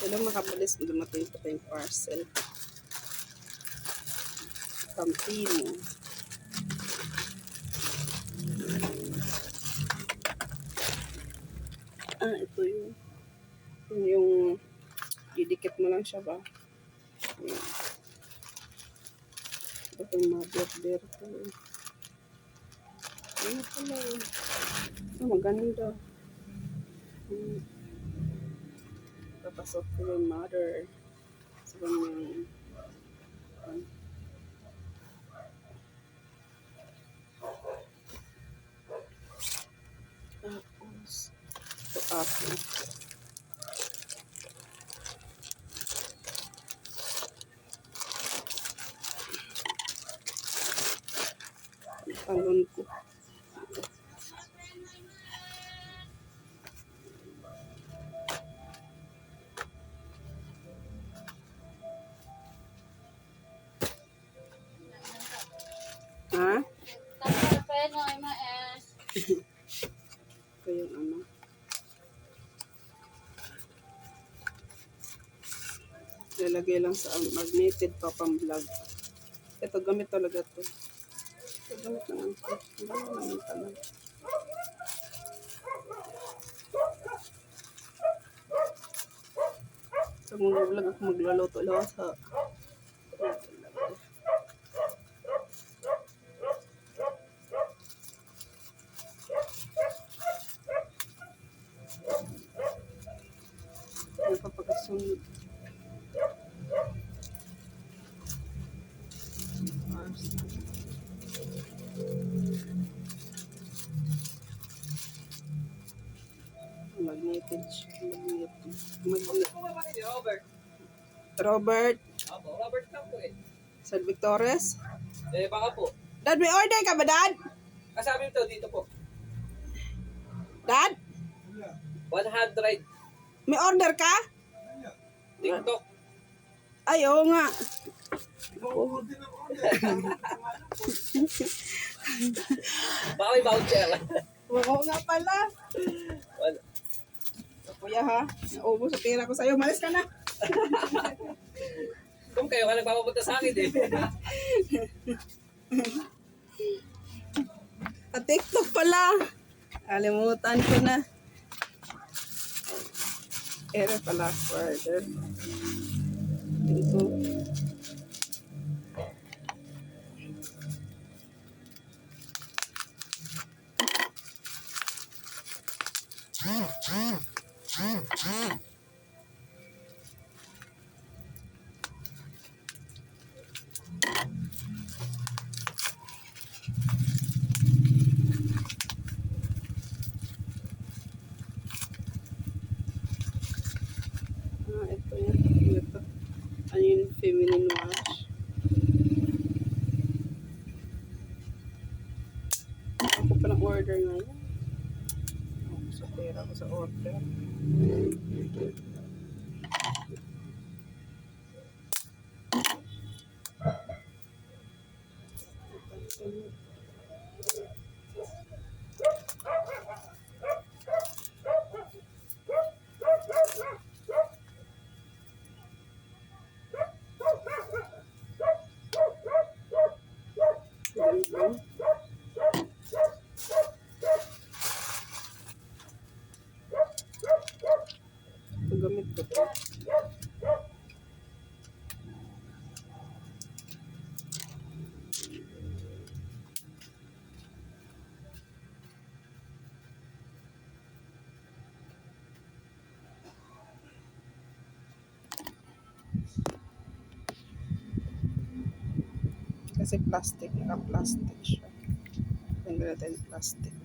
Ilang makabilis dumating pa tayong parcel. Campino. Ito yung didikit mo lang siya ba? Ayan. Ito yung mother ko. Ano pala yun? Maganda. Papasok ko yung mother sa kanyang tapos ito ako. Talon ko. Ha? Ito yung ano. Lalagay lang sa magneted pa pang vlog. Ito gamit talaga to. Ito gamit naman to. Ang naman talaga. Sa mga vlog ako magluluto lang sa kapagasunod. Magneted siya. Robert. Apo, Robert lang po eh. San Victores. Baka po. Dad, may order ka ba, Dad? Kasabi to dito po. Dad? 100 May order ka? TikTok. Ay, oo nga. Baka may voucher. Oo nga pala. Wala. Kuya ha, naubos sa pera ko sa'yo. Malis ka na. Kung kayo ka nagpapapunta sa akin eh. Sa TikTok pala. Kalimutan ko na. Ere pala further. Ito. Ito yun. Ito. Ano yung feminine wash? Ako pa ng order ngayon. Ako sa pera ko sa order. Gamit ko to. Kasi plastic, naka-plastic siya. Tanggal natin yung plastic.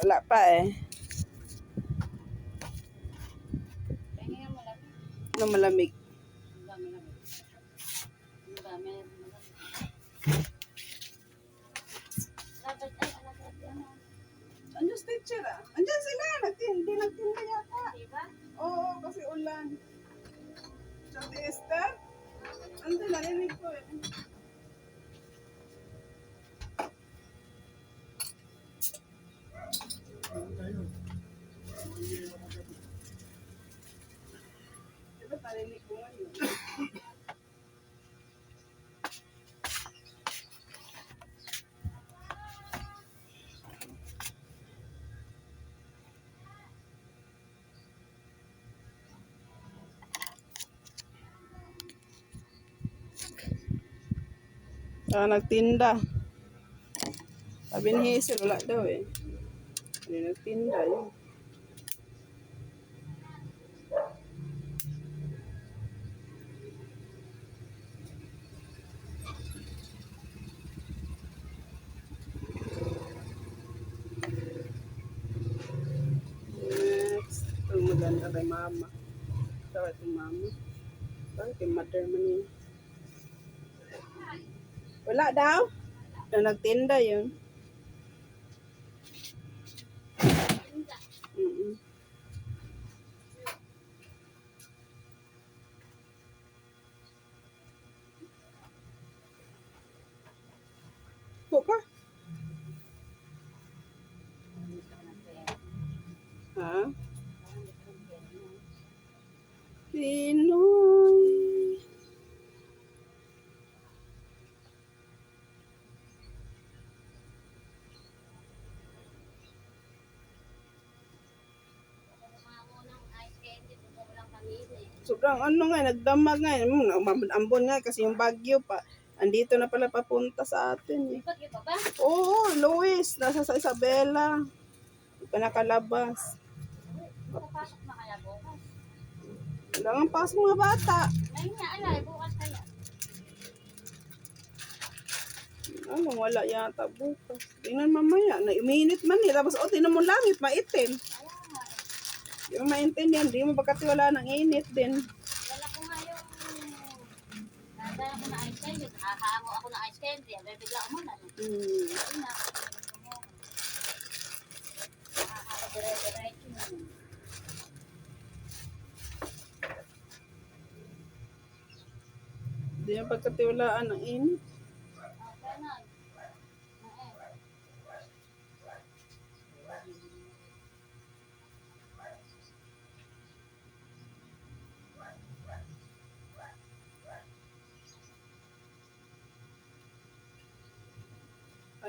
Wala pa eh. Ano malamig? Andiyan sa teacher ah. Andiyan sila. Hindi nagtinda yata. Oo, kasi ulan. Sa Esther? Andiyan, narinig ko eh. Nagtinda. Sabi ni Hazel, wala daw eh. Hindi nagtinda yun. Next. Ito maganda kay mama. Ito itong mama. Ito kay mother man yun. Wala daw. Nagtinda yun. Mm-mm. Buka. Ha? Pinoy. Sobrang ano nga, nagdamag nga. Ambon nga kasi yung Bagyo pa. Andito na pala papunta sa atin. Eh. Oo, Luis. Nasa sa Isabela. Hindi pa nakalabas. Papasok na kaya bukas? Wala nga pasok mga bata. Ngayon nga, alay, bukas kaya. Ano, wala yata bukas. Tingnan mamaya. Uminit man eh. Tapos, tingnan mo langit, maitim. Kaya nga, Di mo maintindihan. Di mo pagkatiwala ng init din. dala ko nga yung... Dala ko na ice candy. Nakakaango ako ng ice candy. Abay, bigla umulan. Ayun na. Nakakadire-diretso na. Di mo pagkatiwalaan ng init. Okay na.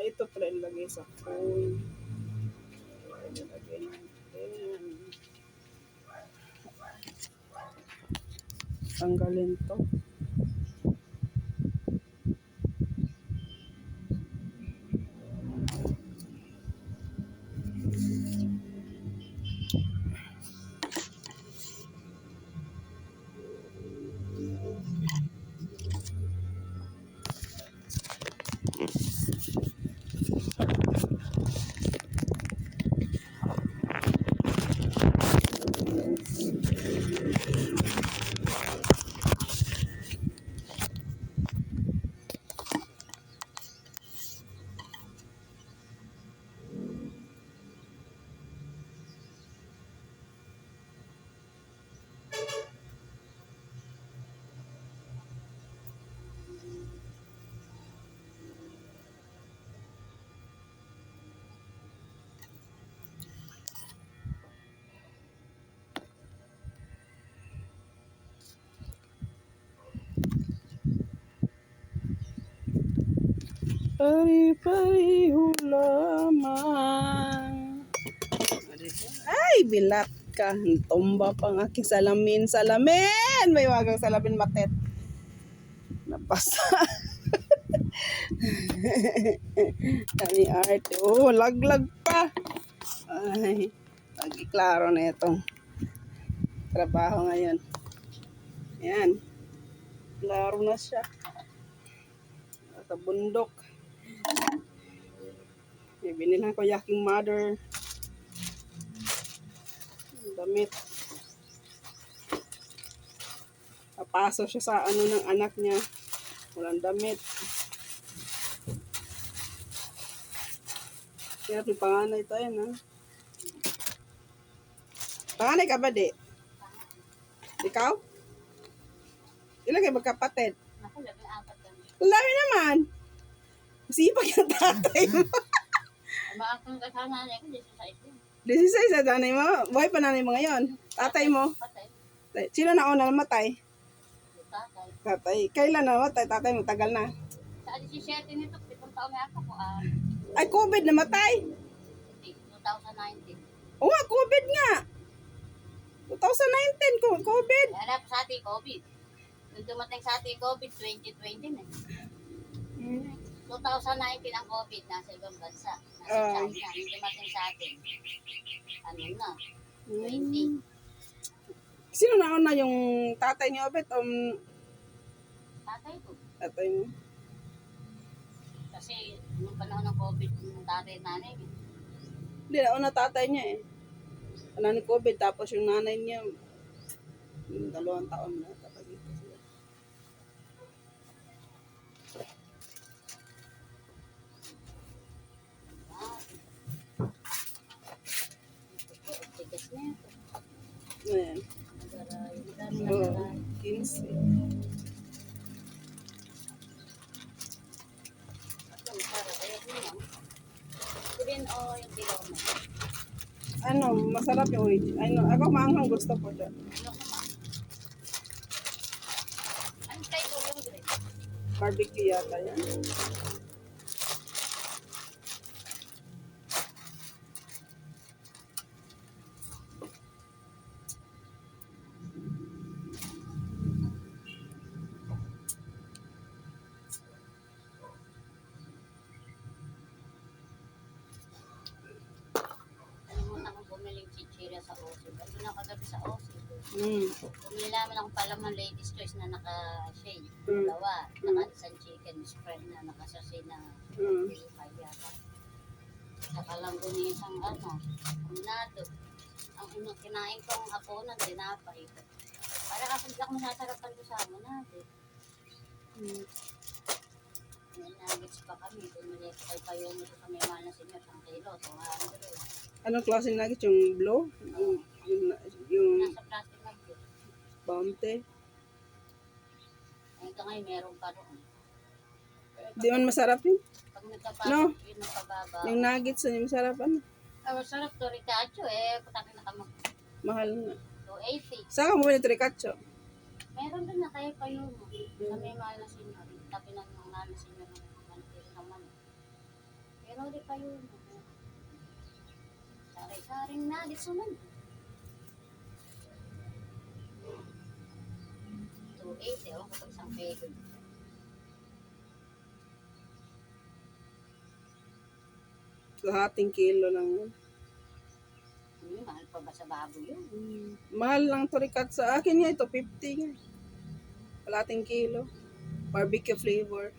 Ito pala ilagay sa phone. Ilagay natin. Tanggalin to. Pari-pariho lamang. Ay, bilat ka. Tumba pang aking salamin. Salamin! May wagang salamin matet. Napasa. Kami arte. Oh, laglag pa. Ay, pag-iklaro na itong trabaho ngayon. Yan. Klaro na siya. Sa bundok. Binilhan ko yaking mother. Damit. Napasok siya sa ano ng anak niya. Walang damit. Kaya may panganay tayo na. Panganay ka ba, di? Ikaw? Ilan kayo magkapatid? Naku, 14 kami. Lami naman. Sipag yung tatay mo. Maakong kasama niya ko, 16 yun. 16 sa nanay mo. Buhay pa nanay mo ngayon. Tatay mo. Patay. Sino na una namatay? Tatay. Tatay. Kailan namatay? Tatay mo. Tagal na. Sa 17 nito, 7 taon na ako po. Ay, COVID namatay. 2019. Oo nga, COVID nga. 2019, COVID. Hanap sa ating COVID. Nung dumating sa ating COVID, 2020 na. 2019 ang COVID, nasa ibang bansa. Nasa Ah. China, hindi dumating sa atin. Ano na, Hmm. 20. Sino nauna yung tatay niyo, Obet? Tatay ko. Tatay niyo? Kasi nung panahon ng COVID, yung tatay nanay, Hindi, nauna tatay niya eh. Ano ni COVID, tapos yung nanay niya, 2 taon na. Tapos dito sila. tigas na ito. Ayan. Nagaray. Dami Oo, nagaray. 15. Ito, para kayo mo. Green o yung dilaw mo. Ano, masarap yung original. Ano, ako maanghang gusto ko dyan. Ano ko ma? Anong tayo yung green? Barbecue yata yan. Nalimutan kong bumiling chichirya sa Osil. Andun ako kagabi sa Osil. Mm. Bumili naman ako palaman ladies choice na naka-shade. Mm. Dalawa. Naka isang chicken spread na naka-sachet na Mm. 5 yata. Saka lang doon isang unado. Ang unang kinain kong hapunan, tinapay. Para kasi hindi ako masasarapan ko sa natin. Mm. May nuggets pa kami. Bumili ko kay Payo nito sa may mahal na senior. 1 kilo, 200. Anong klase nuggets? Yung blow? Yung Nasa plastic nugget. bounty? Hanggang ngayon meron pa roon. Di man masarap yun. Pag nagkapasok, No. yun ang pababa. Yung nuggets na yung masarap. Ano? Masarap to, Ricacho patakin na kamo. Mahal na. 280. Saan ka bumili ito, Ricacho? Meron din na kayo Payo mo. Sa may mahal na senior. Tabi ng mga mahal na senior ng manipil naman. Pero di Payo mo. Sari-saring nuggets naman. 280. Ewan ko pag isang pego. Lahating kilo lang yun. Mahal pa ba sa baboy yun? Mahal lang to, Ricacho. Sa akin nga ito, 50 nga. Lahating kilo. Barbecue flavor.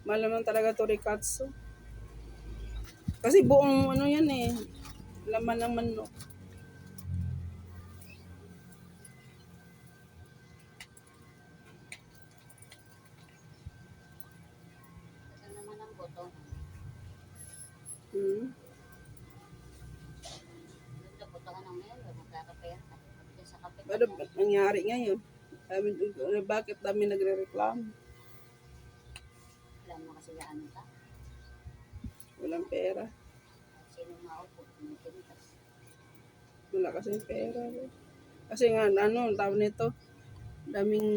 Mahal naman talaga to, Ricacho. Kasi buong ano yan eh. Laman ng manok. Ito naman ang boto. Hmm. Ito boto ka ng mayo. Magkakapera ka. Pagdating sa kape. Ano ba nangyari ngayon? Bakit dami nagre-reklamo? Alam mo kasi ano ka. Walang pera. Sino maupo. Tumitintas. Wala kasing pera. Kasi nga, ano, tawag nito, daming